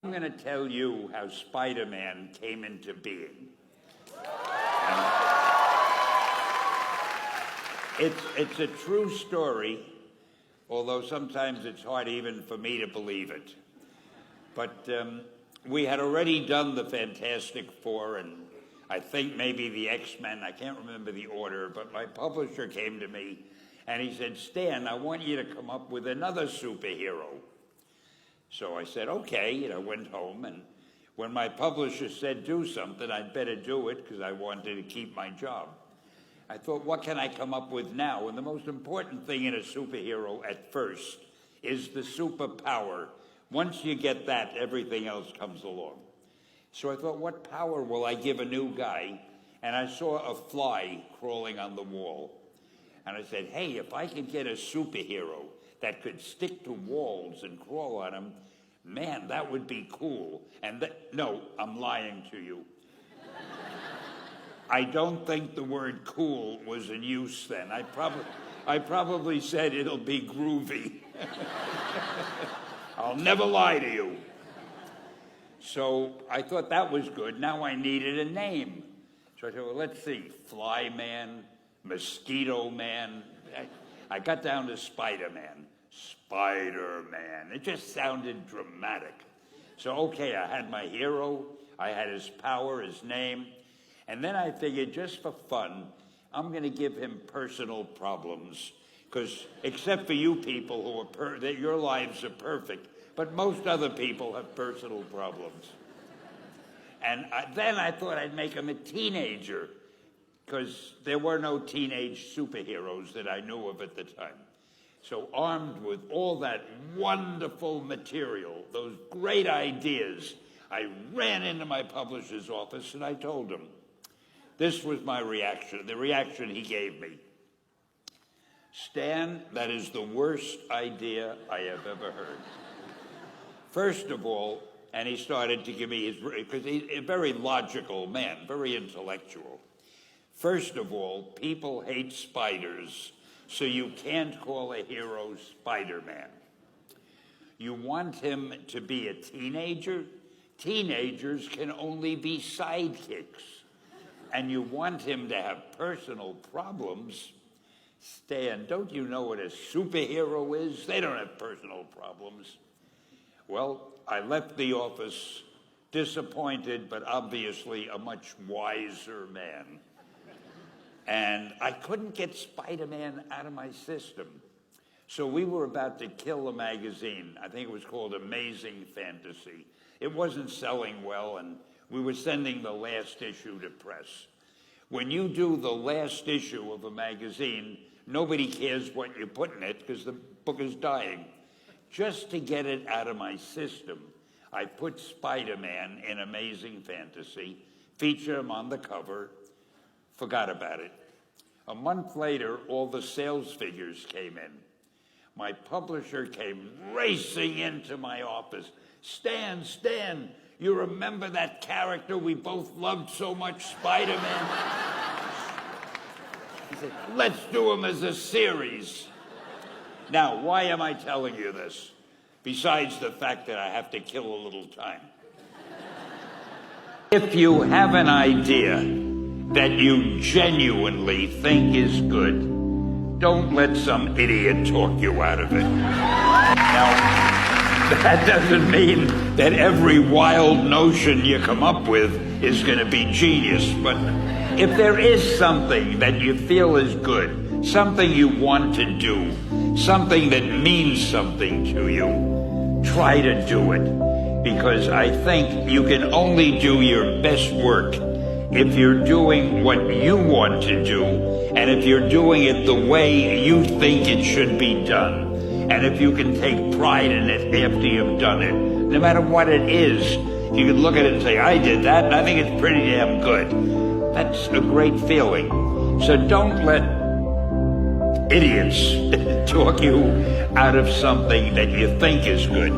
I'm going to tell you how Spider-Man came into being. It's a true story, although sometimes it's hard even for me to believe it. But we had already done the Fantastic Four and I think maybe the X-Men. I can't remember the order, but my publisher came to me and he said, "Stan, I want you to come up with another superhero." So I said, okay, and I went home, and when my publisher said do something, I'd better do it because I wanted to keep my job. I thought, what can I come up with now? And the most important thing in a superhero at first is the superpower. Once you get that, everything else comes along. So I thought, what power will I give a new guy? And I saw a fly crawling on the wall. And I said, hey, if I could get a superhero that could stick to walls and crawl on them, man, that would be cool. And no, I'm lying to you. I don't think the word cool was in use then. I probably said it'll be groovy. I'll never lie to you. So I thought that was good. Now I needed a name. So I thought, well, let's see, Fly Man, Mosquito Man. I got down to Spider-Man. Spider-Man. It just sounded dramatic. So, okay, I had my hero, I had his power, his name, and then I figured just for fun, I'm going to give him personal problems, because except for you people who that your lives are perfect, but most other people have personal problems. And then I thought I'd make him a teenager, because there were no teenage superheroes that I knew of at the time. So armed with all that wonderful material, those great ideas, I ran into my publisher's office and I told him. This was my reaction, the reaction he gave me. "Stan, that is the worst idea I have ever heard. First of all," and he started to give me his, because he's a very logical man, very intellectual. "First of all, people hate spiders, so you can't call a hero Spider-Man. You want him to be a teenager? Teenagers can only be sidekicks. And you want him to have personal problems? Stan, don't you know what a superhero is? They don't have personal problems." Well, I left the office disappointed, but obviously a much wiser man. And I couldn't get Spider-Man out of my system. So we were about to kill a magazine. I think it was called Amazing Fantasy. It wasn't selling well, and we were sending the last issue to press. When you do the last issue of a magazine, nobody cares what you put in it because the book is dying. Just to get it out of my system, I put Spider-Man in Amazing Fantasy, featured him on the cover, forgot about it. A month later, all the sales figures came in. My publisher came racing into my office. Stan, you remember that character we both loved so much, Spider-Man?" He said, "Let's do him as a series." Now, why am I telling you this? Besides the fact that I have to kill a little time. If you have an idea that you genuinely think is good, don't let some idiot talk you out of it. Now, that doesn't mean that every wild notion you come up with is going to be genius, but if there is something that you feel is good, something you want to do, something that means something to you, try to do it, because I think you can only do your best work if you're doing what you want to do, and if you're doing it the way you think it should be done. And if you can take pride in it after you've done it, no matter what it is, you can look at it and say, I did that, and I think it's pretty damn good. That's a great feeling. So don't let idiots talk you out of something that you think is good.